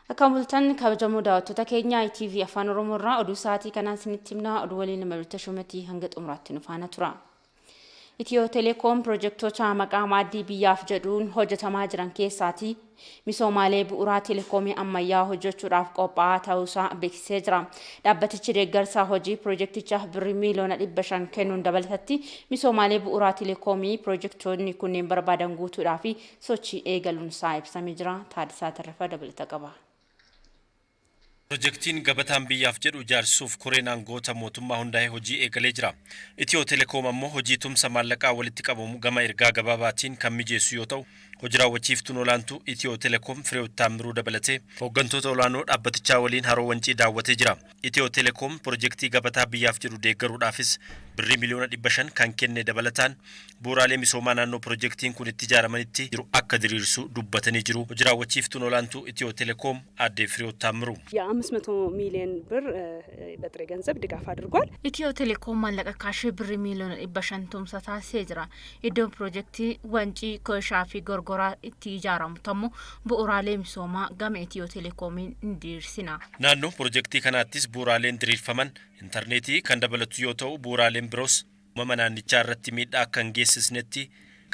Akamultan kabajamoo daawwattoota keenya ITV Afaan Oromoo irraa oduu sa'aatii kanaan isinitti himna. Oduu waliin namoota shumatii hanga xumuraatti nu faana tura. Itiyoo Telekoom piroojektota maqaa maaddii biyyaaf jedhuun hojjetamaa jiran keessaati misoomaalee bu'uuraa telekoomii ammayyaa hojjechuudhaaf qophaa'aa ta'uusaa beeksisee jira. Dhaabbatichi deeggarsa hojii piroojekticha birrii miliyoona 500 kennuun dabalatatti misoomaalee bu'uuraa telekoomii piroojektoonni kunneen barbaadan guutuudhaaf sochii eegaluun isaa ibsamee jira. Taadisaa Tarrafaa dabalata qaba. Projektiin gabataan biyyaaf jedhu ijaarsuuf koreen aangoota mootummaa hundaa'ee hojii eegalee jira. Itiyoo Telekoom ammoo hojii tumsa maallaqaa walitti qabamu gama ergaa gabaabaatiin kan mijeessu yoo ta'u, hojii raawwachiiftuun olaantuu Itiyoo Telekoom Fireewoot Taamiruu dabalatee hooggantoota olaanoo dhaabbatichaa waliin haroo wancii daawwatee jira. Itiyoo Telekoom projektii gabataa biyyaaf jedhu deeggaruudhaafis birrii miliyoona 500 kan kenne dabalataan bu'uuraalee misoomaa naannoo projektiin kun itti ijaaramanitti jiru akka diriirsu dubbatanii jiru. Hojii raawwachiiftuun olaantuu Itiyoo Telekoom aadde Fireewoot Taamiruu 500 ሚሊዮን ብር በጥሬ ገንዘብ ድጋፍ አድርጓል። ኢትዮ ቴሌኮም ማለቀ ካሽ ብር ሚሊዮን 500 ቱምሳታ ሴጅራ ኢዶ ፕሮጀክቲ ወንጪ ኮሻፊ ጎርጎራ ኢቲጃራሙ ተሙ ቡኡራሌ ሚሶማ ጋም ኢትዮ ቴሌኮም እንዲርሲና ናኖ ፕሮጀክቲ ከናቲስ ቡኡራሌን ድሪርፈመን ኢንተርኔቲ ከንደበለቱ ዮተው ቡኡራሌን ብሮስ መመናንቻ ረቲ ሚዳ ከንጌስስነቲ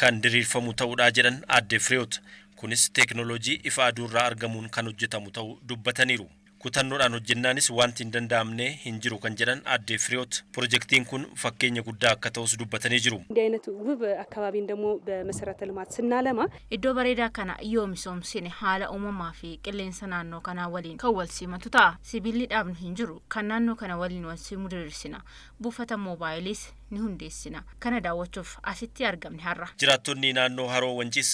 kan diriirfamu ta'uudha jedhan aadde Fireewoot kunis teeknooloojii ifa aduurraa argamuun kan hojjetamu ta'uu dubbataniiru. Kutannoodhaan hojjennaanis wanti hin danda'amne hin jiru kan jedhan aadde Fireewoot projektiin kun fakkeenya guddaa akka ta'us dubbatanii jiru. እንዲህ አይነት ውብ አካባቢን ደግሞ በመሰረተ ልማት ስናለማ iddoo bareedaa kana yoo misoomsine haala uumamaa fi qilleensa naannoo kanaa waliin kan wal simatu ta'a. Sibiilli dhaabnu hin jiru kan naannoo kana waliin wal simu diriirsina. Buufata moobaayiliis ni hundeessina. Kana daawwachuuf asitti argamne har'a. Jiraattonni naannoo haroo wanciis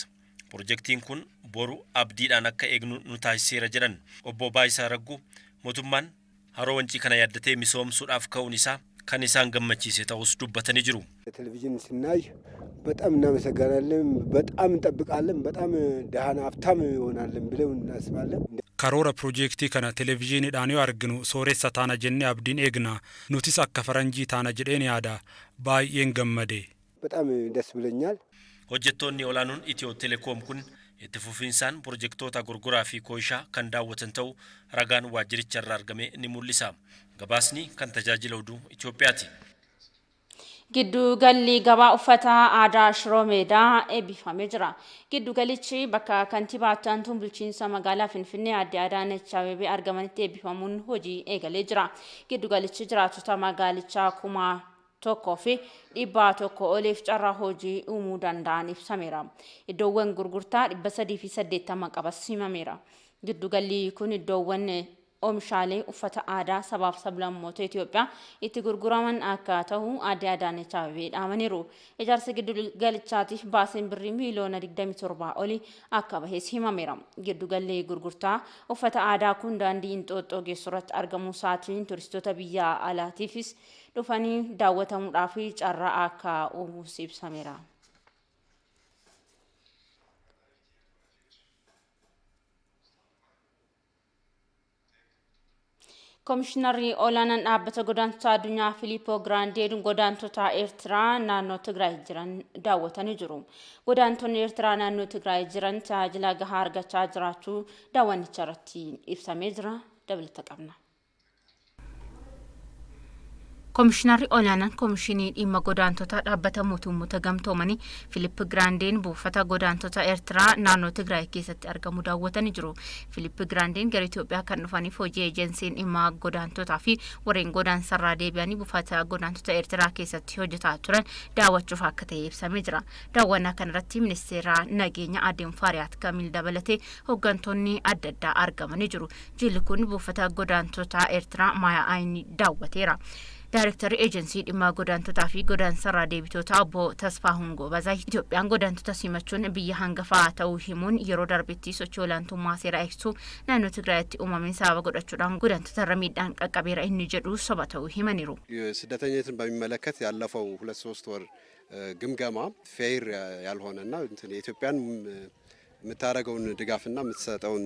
projektiin kun boru abdiidhaan akka eegnu nu taasiseera jedhan. Obbo Baayisaa Ragguu mootummaan haroo wancii kana yaaddatee misoomsuudhaaf ka'uun isaa kan isaan gammachiise ta'us dubbatanii jiru. ቴሌቪዥን ስናይ በጣም እናመሰግናለን፣ በጣም እንጠብቃለን፣ በጣም ደሃና ሀብታም ይሆናለን ብለን እናስባለን። karoora piroojeektii kana televiziyooniidhaan yoo arginu sooressa taana jennee abdiin eegna. Nutis akka faranjii taana jedheen yaada. Baay'een gammade. በጣም ደስ ብሎኛል። Hojjettoonni olaanoon Itiyoo Telekoom kun itti fufiinsaan projektoota gurguraa fi kooshaa kan daawwatan ta'uu ragaan waajjiricha irraa argame ni mul'isa. Gabaasni kan tajaajila oduu Itoophiyaati. Giddu galli gabaa uffata aadaa Shiroo Meedaa eebbifamee jira. Giddu galichi bakka kantiibaa aantuun bulchiinsa magaalaa Finfinnee aadde Adaanech Abeebee argamanitti eebbifamuun hojii eegalee jira. Giddu galichi jiraatota magaalichaa 1,000 fi 100 oliif carraa hojii uumuu danda'an ibsameera. Iddoowwan gurgurtaa 380 qabas himameera. Giddu galli kun iddoowwan oomishaalee uffata aadaa sabaaf sablammoota Itoophiyaa itti gurguraman akka ta'u aadde Adaanech Abeebee dhaamaniiru. Ijaarsa giddu galichaatiif baasiin birrii miliyoona 27 oli akka bahes himameera. Giddu galli gurgurtaa uffata aadaa kun daandii Inxooxxoo geessuratti argamuu isaatiin turistoota biyya alaatiifis dhufanii daawwatamuudhaaf carraa akka uumuus ibsameera. Komishinarri olaanaan dhaabbata godaantota addunyaa Filiippoo Giraandeen godaantota Eertiraa naannoo Tigraay jiran daawwatanii jiru. Godaantonni Eertiraa naannoo Tigraay jiran tajaajila gahaa argachaa jiraachuu daawwannicha irratti ibsamee jira. Dabalata qabna. Komishinarri olaanaan komishinii dhimma godaantota dhaabbata mootummoota gamtoomanii Filiipp Giraandeen buufata godaantota Eertiraa naannoo Tigraay keessatti argamu daawwatanii jiru. Filiipp Giraandeen gara Itoophiyaa kan dhufaniif hojii eejensiin dhimma godaantotaa fi warreen godaansarraa deebi'anii buufata godaantota Eertiraa keessatti hojjetaa turan daawwachuuf akka ta'e ibsamee jira. Daawwannaa kanarratti ministeera nageenya aadde Mufaariyaat Kaamil dabalatee hooggantoonni adda addaa argamanii jiru. Jilli kun buufata godaantota Eertiraa Maayaa Ayinii daawwateera. Daareektarri eejensii dhimma godaantotaa fi godaansarraa deebitoota obbo Tasfaahun Goobazaa Itoophiyaan godaantota simachuun biyya hangafaa ta'uu himuun yeroo darbetti sochii olaantummaa seeraa eegsisuu naannoo Tigraayitti uumameen sababa godhachuudhaan godaantota irra miidhaan qaqqabeera inni jedhu soba ta'uu himaniiru. ስደተኝነትን በሚመለከት ያለፈው 2-3 ወር ግምገማ ፌር ያልሆነና የኢትዮጵያን የምታደርገውን ድጋፍና የምትሰጠውን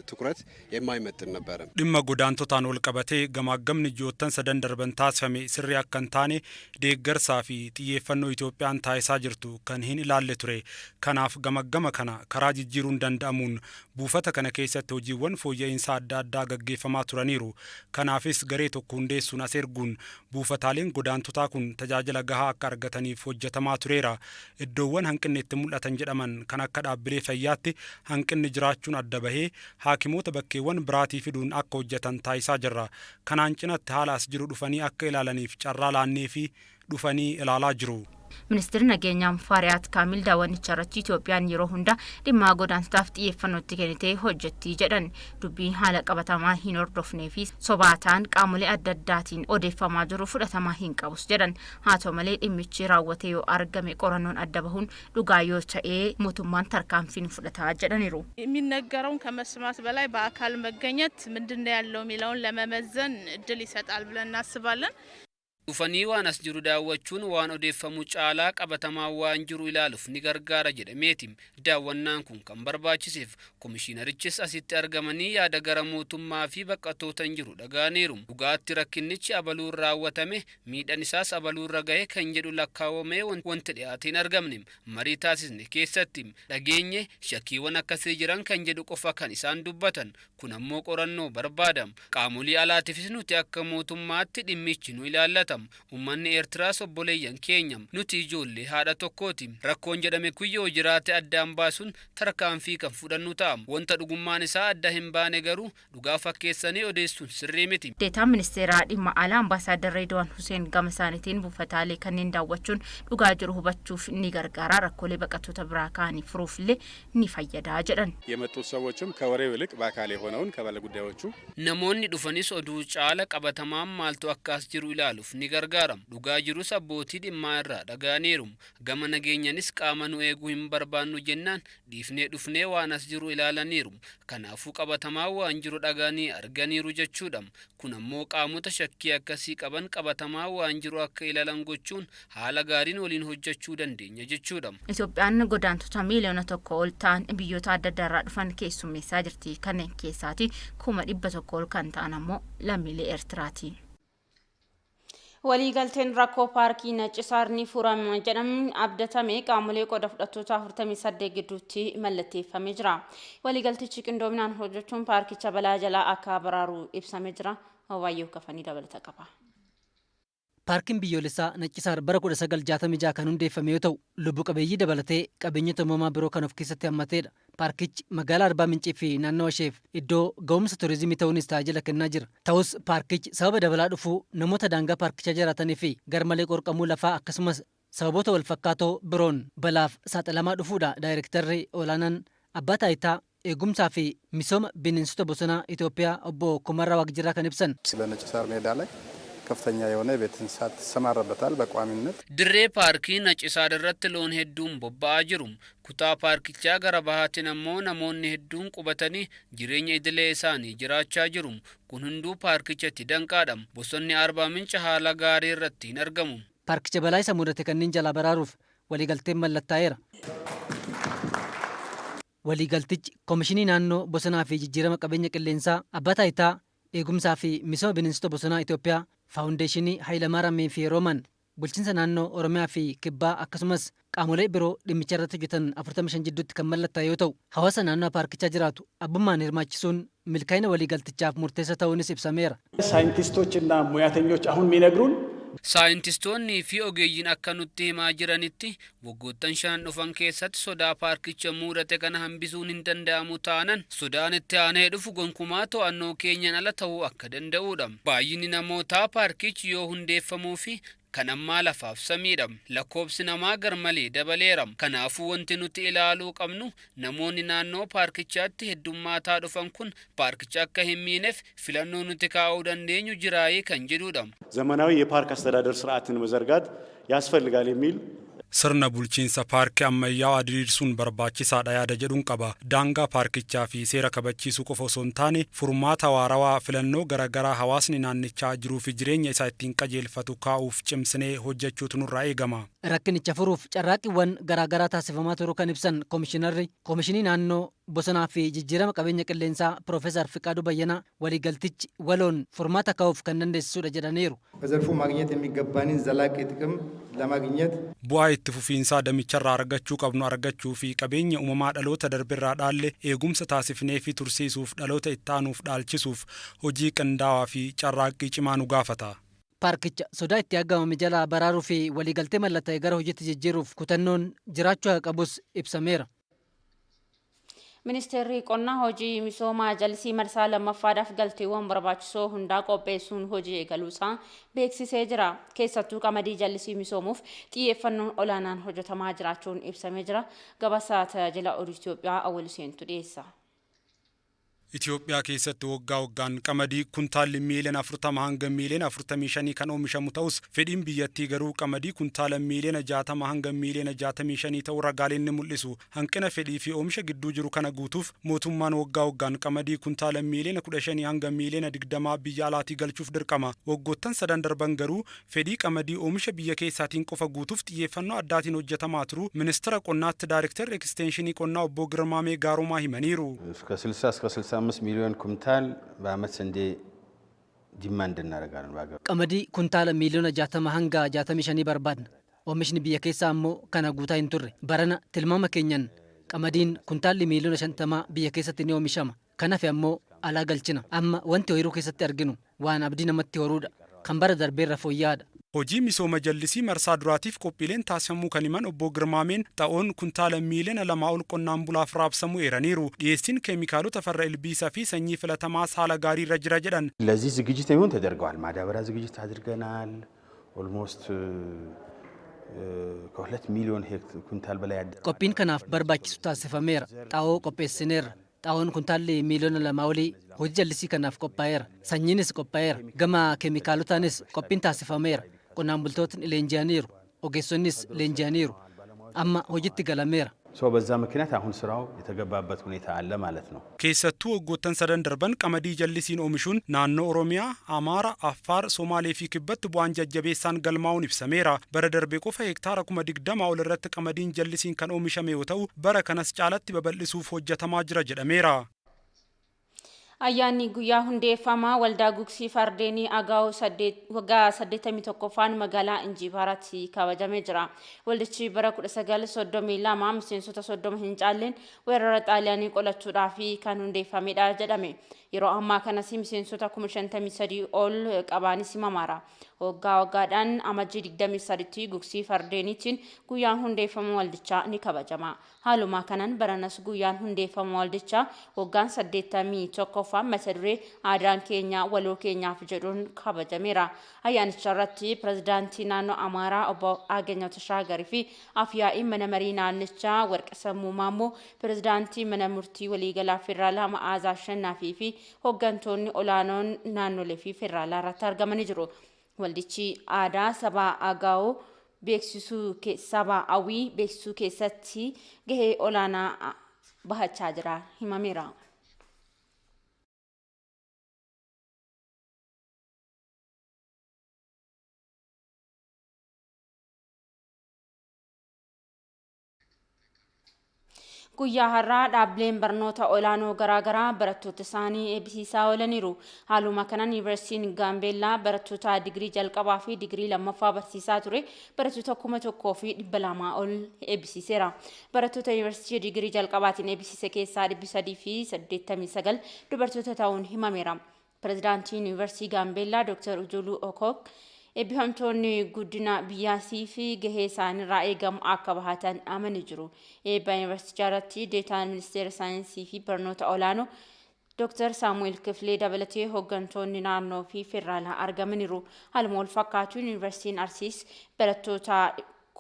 ትኩረት የማይመጥን ነበር። dhimma godaantotaan wal qabatee gamaagamni ji'oottan sadan darban taasifame sirrii akka hin taane deeggarsaa fi xiyyeeffannoo Itoophiyaan taasisaa jirtu kan hin ilaalle ture. Kanaaf gamaggama kana karaa jijjiiruun danda'amuun buufata kana keessatti hojiiwwan fooyya'insa adda addaa gaggeeffamaa turaniiru. Kanaafis garee tokko hundeessuun as erguun buufataaleen godaantotaa kun tajaajila gahaa akka argataniif hojjetamaa tureera. Iddoowwan hanqinni itti mul'atan jedhaman kan akka dhaabbilee fayyaatti hanqinni jiraachuun adda bahee haakimoota bakkeewwan biraatii fiduun akka hojjetan taasisaa jirra. Kanaan cinatti haala as jiru dhufanii akka ilaalaniif carraa laannee fi dhufanii ilaalaa jiru. Ministeerri nageenyaa Mufaariyaat Kaamil daawwannicha irratti Itoophiyaan yeroo hunda dhimma godaantotaaf xiyyeeffannootti kennitee hojjetti jedhan. Dubbii haala qabatamaa hin hordofnee fi sobaataan qaamolee adda addaatiin odeeffamaa jiru fudhatamaa hin qabus jedhan. Haa ta'u malee dhimmichi raawwatee yoo argame qorannoon adda bahuun dhugaa yoo ta'e mootummaan tarkaanfiin fudhataa jedhaniiru. የሚነገረውን ከመስማት በላይ በአካል መገኘት ምንድነው ያለው የሚለውን ለመመዘን እድል ይሰጣል ብለን እናስባለን። dhufanii waan as jiru daawwachuun waan odeeffamu caalaa qabatamaa waan jiru ilaaluuf ni gargaara jedhameetim. Daawwannaan kun kan barbaachiseef komishinarichis asitti argamanii yaada gara mootummaa fi baqattoota jiru dhagaaniiru. Dhugaatti rakkinnichi abaluun raawwatame miidhaan isaas abaluurra gahe kan jedhu lakkaawamee wanti dhiyaateen argamne marii taasisne keessatti dhageenye shakkiiwwan akkasii jiran kan jedhu qofa kan isaan dubbatan. Kun ammoo qorannoo barbaadam. Qaamolee alaatiifis nuti akka mootummaatti dhimmichi nu ilaallata. Uummanni Eertiraas obboleeyyan keenyam nuti ijoollee haadha tokkooti. Rakkoon jedhame kuyyoo jiraate addaan baasuun tarkaanfii kan fudhannu ta'a. Wanta dhugummaan isaa adda hin baane garuu dhugaa fakkeessanii odeessuun sirrii miti. Deetaan ministeeraa dhimma alaa Ambaasaadar Reedwaan Huseen gama isaaniitiin buufataalee kanneen daawwachuun dhugaa jiru hubachuuf ni gargaara. Rakkoolee baqattoota biraa kaanii furuufillee ni fayyada jedhan. የመጡት ሰዎችም ከወሬው ይልቅ በአካል የሆነውን ከባለ ጉዳዮቹ namoonni dhufanis oduu caala qabatamaan maaltu akkas jiru ilaaluuf ni gargaaram. Dhugaa jirus abbootii dhimmaa irraa dhagaaniiru. Gama nageenyanis qaama nu eeguu hin barbaannu jennaan dhiifnee dhufnee waan as jiru ilaalaniiru. Kanaafuu qabatamaa waan jiru dhagaanii arganiiru jechuudha. Kun ammoo qaamota shakkii akkasii qaban qabatamaa waan jiru akka ilaalan gochuun haala gaariin waliin hojjechuu dandeenya jechuudha. Itoophiyaan godaantota miiliyoona 1 ol ta'an biyyoota adda addaa dhufan keessummeessaa jirti. Kanneen keessaati 100,000 ol kan ta'an ammoo lammiilee Eertiraati. waliigalteen rakkoo paarkii Naccisaar ni furama jedhamuun abdatame qaamolee qooda fudhattoota 48 gidduutti mallatteeffamee jira. Waliigaltichi qindoominaan hojjechuun paarkicha balaa jalaa akka baraaru ibsamee jira. Wayyoo kafanii dabalata qaba. Paarkiin biyyoolessaa Naccisaar bara 1966 kan hundeeffame yoo ta'u, lubbu qabeeyyii dabalatee qabeenyota uumamaa biroo kan of keessatti hammateedha. Paarkichi magaalaa Arbaa Mincii fi naannoo isheef iddoo ga'umsa turizimii ta'uunis tajaajila kennaa jira. Ta'us paarkichi sababa dabalaa dhufuu namoota daangaa paarkichaa jiraatanii fi garmalee qorqamuu lafaa akkasumas sababoota wal fakkaatoo biroon balaaf saaxilamaa dhufuudha. Daayirektarri olaanaan abbaa taayitaa eegumsaa fi misooma bineensota bosonaa Itoophiyaa obbo Kumarraa Waaqjiraa kan ibsan. ስለ ነጭሳር ሜዳ ላይ ከፍተኛ የሆነ የቤት እንስሳት ተሰማራበታል በቋሚነት ድሬ ፓርኪ ነጭሳር irratti loon hedduun bobba'aa jiru. Kutaa paarkichaa gara bahaatiin ammoo namoonni hedduun qubatanii jireenya idilee isaanii jiraachaa jiru. Kun hunduu paarkichatti danqaadha. Bosonni Arbaa Mincii haala gaarii irratti hin argamu. Paarkicha balaa isa mudate kanneen jalaa baraaruuf waliigalteen mallattaa'eera. Waliigaltichi Komishinii Naannoo Bosonaa fi Jijjiirama Qabeenya Qilleensaa Abbaa Taayitaa Eegumsaa fi Misooma Bineensota Bosonaa Itoophiyaa Faawundeeshinii Hayilamaariyaam fi Rooman bulchiinsa naannoo Oromiyaa fi Kibbaa akkasumas qaamolee biroo dhimmicha irratti hojjetan 45 jidduutti kan mallattaa'e yoo ta'u, hawaasa naannoo paarkichaa jiraatu abbummaan hirmaachisuun milkaa'ina waliigaltichaaf murteessaa ta'uunis ibsameera. ሳይንቲስቶችና ሙያተኞች አሁን የሚነግሩን saayintistoonni fi ogeeyyiin akka nutti himaa jiranitti waggoottan 5 dhufan keessatti sodaa paarkicha mudate kana hambisuun hin danda'amu taanan sodaan itti aanee dhufu gonkumaa to'annoo keenyan ala ta'uu akka danda'uudha. Baay'inni namootaa paarkichi yoo hundeeffamuu fi kan ammaa lafaaf samiidha. Lakkoobsi namaa garmalee dabaleera. Kanaafuu wanti nuti ilaaluu qabnu namoonni naannoo paarkichaatti heddummaataa dhufan kun paarkicha akka hin miineef filannoo nuti kaa'uu dandeenyu jiraayee kan jedhuudha. ዘመናዊ የፓርክ አስተዳደር ስርዓትን መዘርጋት ያስፈልጋል የሚል Sirna bulchiinsa paarkii ammayyaa diriirsuun barbaachisaadha yaada jedhuun qaba. Daangaa paarkichaa fi seera kabachiisuu qofa osoo hin taane furmaata waarawaa filannoo garaagaraa hawaasni naannichaa jiruu fi jireenya isaa ittiin qajeelfatu kaa'uuf cimsinee hojjechuutu nurraa eegama. Rakkinicha furuuf carraaqqiiwwan garaagaraa taasifamaa turuu kan ibsan Koomishinii Naannoo Bosonaa fi Jijjiirama Qabeenya Qilleensaa Piroofeesar Fiqaaduu Bayyanaa waliigaltichi waloon furmaata kaa'uuf kan dandeessisudha jedhaniiru. በዘርፉ ማግኘት የሚገባንን ዘላቂ ጥቅም ለማግኘት bu'aa itti fufiinsaa damicharraa argachuu qabnu argachuu fi qabeenya uumamaa dhaloota darbirraa dhaalle eegumsa taasifnee fi tursiisuuf dhaloota itti aanuuf dhaalchisuuf hojii qindaawaa fi carraaqqii cimaa nu gaafata. Paarkicha sodaa itti aggaamame jalaa baraaruu fi waliigaltee mallatta'e gara hojiitti jijjiiruuf kutannoon jiraachuu qabus ibsameera. Ministeerri qonnaa hojii misoomaa jallisii marsaa lammaffaadhaaf galteewwan barbaachisoo hundaa qopheessuun hojii eegaluusaa beeksisee jira. Keessattuu qamadii jallisii misoomuuf xiyyeeffannoon olaanaan hojjetamaa jiraachuun ibsamee jira. Gabaasa tajaajila oduu Itoophiyaa Awwal Seentu dhiyeessa. Itoophiyaa keessatti waggaa waggaan qamadii kuntaalli miiliyoona 40 hanga miiliyoona 45 kan oomishamu ta'us fedhiin biyyattii garuu qamadii kuntaala miiliyoona 60 hanga miiliyoona 65 ta'uu ragaaleen ni mul'isu. Hanqina fedhii fi oomisha gidduu jiru kana guutuuf mootummaan waggaa waggaan qamadii kuntaala miiliyoona 15 hanga miiliyoona 20 biyya alaatii galchuuf dirqama. Waggoottan sadan darban garuu fedhii qamadii oomisha biyya keessaatiin qofa guutuuf xiyyeeffannoo addaatiin hojjetamaa turu ministeera qonnaatti daayirektarri ekstenshinii qonnaa obbo Girmaamee Gaarumaa himaniiru. 5 ሚሊዮን ኩንታል በአመት ስንዴ ዲማንድ እናደርጋለን ባገር qamadii kuntaala miiliyoona 60 hanga 65 barbaadna. Oomishni biyya keessaa ammoo kana guutaa hin turre. Barana tilmaama keenyan qamadiin kuntaalli miiliyoona 50 biyya keessatti ni oomishama. Kanaaf ammoo alaa galchina. Amma wanti ooyiruu keessatti arginu waan abdii namatti horuudha. Kan bara darbeerra fooyya'aadha. Hojii misooma jallisii marsaa duraatiif qophiileen taasifamuu kan himan obbo Girmaameen xaa'oon kuntaala miiliyoona 2 ol qonnaan bulaaf raabsamuu eeraniiru. Dhiyeessiin keemikaalota farra ilbiisaa fi sanyii filatamaas haala gaarii irra jira jedhan. ለዚህ ዝግጅት ይሁን ተደርገዋል። ማዳበሪያ ዝግጅት አድርገናል። ኦልሞስት ከ2 ሚሊዮን ኩንታል በላይ qophiin kanaaf barbaachisu taasifameera. Xaa'oo qopheessineerra. Xaa'oon kuntaalli miiliyoona 2 olii hojii jallisii kanaaf qophaa'eera. Sanyiinis qophaa'eera. Gama keemikaalotaanis qophiin taasifameera. Qonnaan bultootni leenji'aniiru. Ogeessonnis leenji'aniiru. Amma hojiitti galameera. በዛ ምክንያት አሁን ስራው የተገባበት ሁኔታ አለ ማለት ነው። keessattuu waggoottan sadan darban qamadii jallisiin oomishuun naannoo Oromiyaa, Amaara, Affaar, Somaalee fi Kibbatti bu'aan jajjabeessaan galmaa'uun ibsameera. Bara darbee qofa hektaara 20 ol irratti qamadiin jallisiin kan oomishame yoo ta'u, bara kanas caalatti babal'isuuf hojjetamaa jira jedhameera. Ayyaanni guyyaa hundeeffamaa waldaa gugsii fardeenii agaa'u waggaa 81ffaan magaalaa Injibaaraatti kabajamee jira. Waldichi bara 1932 miseensota 30 hin caalleen weerara xaaliyaanii qolachuudhaaf kan hundeeffamedha jedhame. Yeroo ammaa kanas miseensota 53 ol qabaanis himamaara. Waggaa waggaadhaan amajjii 23tti gugsii fardeeniitiin guyyaan hundeeffama waldichaa ni kabajama. Haaluma kanaan baranas guyyaan hundeeffama waldichaa waggaan 81ffaan mata duree aadaan keenya waloo keenyaaf jedhuun kabajameera. Ayyaanicha irratti pirezidaantii naannoo Amaaraa obbo Ageenyaw Tashaagarii fi afyaa'ii mana marii naannichaa Warqasammuu Maammoo, pirezidaantii mana murtii waliigalaa federaalaa Ma'aazaa Ashannaafi fi hooggantoonni olaanoon naannolee fi federaalaa irratti argamanii jiru. Waldichi aadaa saba agaa'oo saba awwii beeksisuu keessatti gahee olaanaa bahachaa jira himameera. Guyyaa har'aa dhaabbileen barnoota olaanoo garaagaraa barattoota isaanii eebbisiisaa oolaniiru. Haaluma kanaan Yuunivarsiitiin Gaambeellaa barattoota digirii jalqabaa fi digirii lammaffaa barsiisaa ture barattoota 1,200 ol eebbisiiseera. Barattoota Yuunivarsiitii digirii jalqabaatiin eebbisiise keessaa 389 dubartoota ta'uun himameera. Pirezidaantiin Yuunivarsiitii Gaambeellaa Dr. Ujuluu Okok eebbifamtoonni guddina biyyaasii fi gahee isaaniirraa eegamu akka bahatan amanii jiru. Eebba yuunivarsiitii irratti deetaan ministeera saayinsii fi barnoota olaanoo Dr. Saamu'eel Kifilee dabalatee hooggantoonni naannoo fi federaalaa argamaniiru. Haaluma wal fakkaatuun yuunivarsiitiin Arsiis barattoota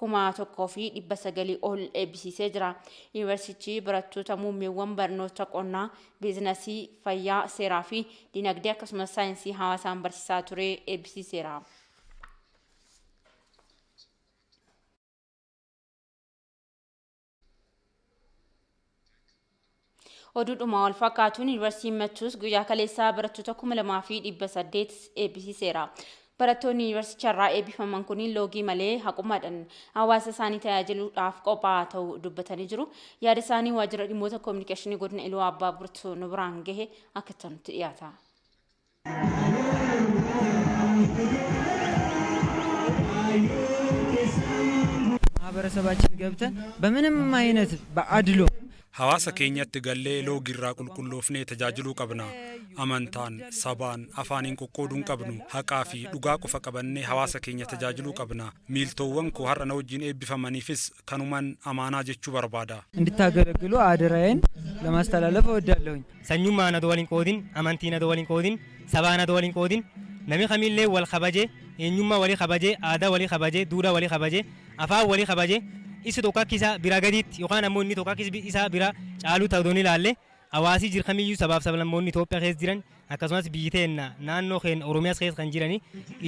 1,900 ol eebbisiisee jira. Yuunivarsiitii barattoota muummeewwan barnoota qonnaa, biizinasii, fayyaa, seeraa fi dinagdee akkasumas saayinsii hawaasaan barsiisaa ture eebbisiiseera. Oduudhuma wal fakkaatuun yuunivarsiitiin Mattuus guyyaa kaleessaa barattoota 2800 eebbisiiseera. Barattoonni yuunivarsiiticharraa eebbifaman kunniin loogii malee haqumaadhaan hawaasa isaanii tajaajiluudhaaf qophaa'aa ta'uu dubbatanii jiru. Yaada isaanii waajjira dhimmoota koominikeeshinii godina Iluu Abbaa Burtuu nu biraan gahe akka ta'utti dhiyaata. ማህበረሰባችን ገብተን በምንም አይነት በአድሎ hawaasa keenyatti gallee loogirraa qulqulloofnee tajaajiluu qabna. Amantaan, sabaan, afaaniin qoqqooduu qabnu. Haqaa fi dhugaa qofa qabannee hawaasa keenya tajaajiluu qabna. Miiltoowwan koo har'a na wajjin eebbifamaniifis kanuman amaanaa jechuu barbaada. እንድታገለግሉ አደራዬን ለማስተላለፍ እወዳለሁኝ። ሰኙማን አዶ ወሊን ቆዲን አማንቲን አዶ ወሊን ቆዲን ሰባን አዶ ወሊን ቆዲን ነሚ ኸሚሌ ወል ኸበጄ ኤኙማ ወሊ ኸበጄ አዳ ወሊ ኸበጄ ዱዳ ወሊ ኸበጄ አፋ ወሊ ኸበጄ isi tokko akka isa bira gadiitti yookaan ammoo inni tokko akka isa bira caaluu ta'uu ilaalle hawaasi jirkamiyyuu sabaaf sablammoonni Itoophiyaa keessa jiran akkasumas biyyi teenna naannoo keenya Oromiyaas keessa kan jiranii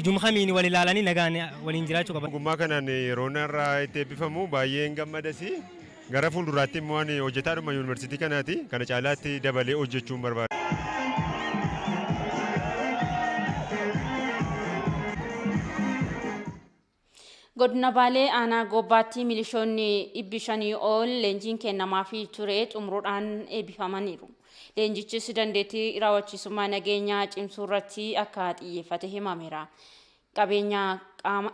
ijumkamiin wal ilaalanii nagaan waliin jiraachuu qaban. Ogummaa kanaan yeroo irraa itti eebbifamu baay'een gammadasi gara fuulduraatti immoo ani hojjetaadhuma yuunivarsiitii kanaati kana caalaatti dabalee hojjechuun barbaada. Godina Baalee aanaa Gobbaatti milishoonni 500 ol leenjiin kennamaa fi ture xumuruudhaan eebbifamaniiru. Leenjichis dandeettii raawwachiisummaa nageenyaa cimsuu irratti akka xiyyeeffate himameera.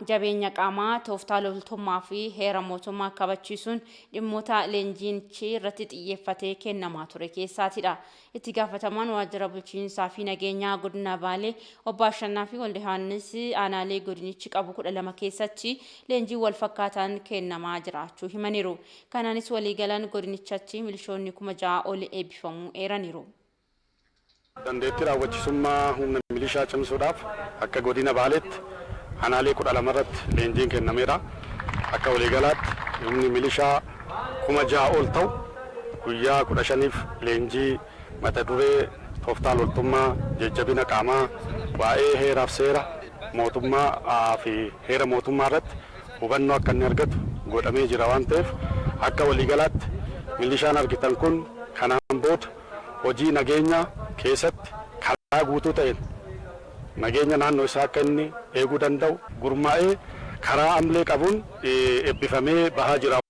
Jabeenya qaamaa tooftaa loltummaa fi heera mootummaa kabachiisuun dhimmoota leenjichi irratti xiyyeeffatee kennamaa ture keessaatidha. Itti gaafatamaan waajjira bulchiinsaa fi nageenyaa godina Baalee obbo Ashannaa fi Walde Yohaannis aanaalee godinichi qabu 12 keessatti leenjii wal fakkaataan kennamaa jiraachuu himaniiru. Kanaanis waliigalaan godinichatti milishoonni 6,000 ol eebbifamuu eeraniiru. Dandeettii raawwachiisummaa humna milishaa cimsuudhaaf akka godina Baaleetti aanaalee 12 irratti leenjiin kennameera. Akka waliigalaatti humni milishaa 6,000 ol ta'u guyyaa 15f leenjii mata duree tooftaa loltummaa jajjabina qaamaa waa'ee heeraaf seera mootummaa fi heera mootummaa irratti hubannoo akka inni argatu godhamee jira waan ta'eef akka waliigalaatti milishaan argitan kun kanaan booda hojii nageenyaa keessatti karaa guutuu ta'een nageenya naannoo isaa akka inni eeguu danda'u gurmaa'ee karaa amlee qabuun eebbifamee bahaa jira.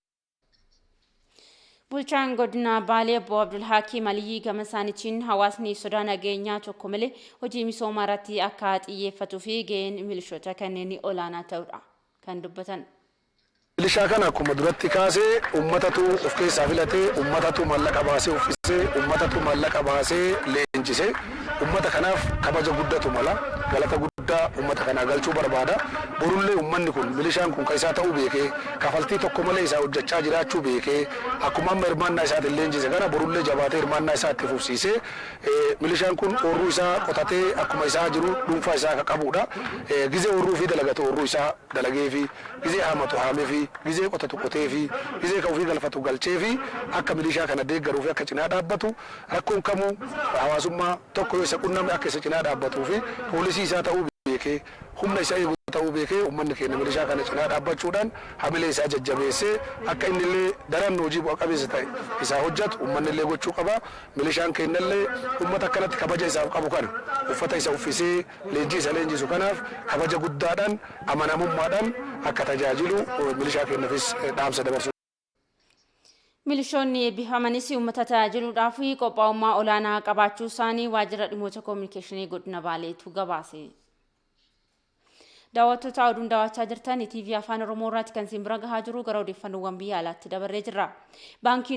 Bulchaan godina Baalee obbo Abdul Hakiim Aliyyi gama isaaniitiin hawaasni sodaa nageenyaa tokko malee hojii misoomaa irratti akka xiyyeeffatuu fi gaheen milishoota kanneen olaanaa ta'uudha kan dubbatan. Milishaa kana akkuma duratti kaasee uummatatu of keessaa filatee uummatatu maallaqa baasee uffisee uummatatu maallaqa baasee leenjisee uummata kanaaf kabaja guddatu mala galata guddaa uummata kanaa galchuu barbaada. Borullee uummanni kun milishaan kun isaa ta'uu beekee kafaltii tokko malee isaa hojjechaa jiraachuu beekee akkuma amma hirmaannaa isaatiin leenjise kana borullee jabaatee hirmaannaa isaa itti fufsiisee milishaan kun oorruu isaa qotatee akkuma isaa jiru dhuunfaa isaa akka qabudha. Gizee oorruu fi dalagatu oorruu isaa dalagee fi gizee haamatu haamee fi gizee qotatu qotee fi gizee kan ofii galfatu galchee fi akka milishaa kana deeggaruu fi akka cinaa dhaabbatu rakkoon kamuu hawaasummaa tokko yoo isa qunname akka isa cinaa dhaabbatuu fi poolisii isaa ta'uu beekee humna isaa eeguu ta'uu beekee uummanni keenya milishaa kana cinaa dhaabbachuudhaan hamilee isaa jajjabeessee akka inni illee daran hojii bu'a qabeessa ta'e isaa hojjetu uummanni illee gochuu qaba. Milishaan keenya illee uummata akkanatti kabaja isaaf qabu kana uffata isa uffisee leenjii isa leenjisu kanaaf kabaja guddaadhaan amanamummaadhaan akka tajaajilu milishaa keenyaafis dhaamsa dabarsu. Milishoonni eebbifamanis uummata tajaajiluudhaaf qophaa'ummaa olaanaa qabaachuu isaanii waajjira dhimmoota koominikeeshinii godina Baaleetu gabaase. Daawwattoota oduun daawwachaa jirtan TV Afaan Oromoo irratti kan isin bira gahaa jiru gara odeeffannoowwan biyya alaatti dabarree jirra. Baankiin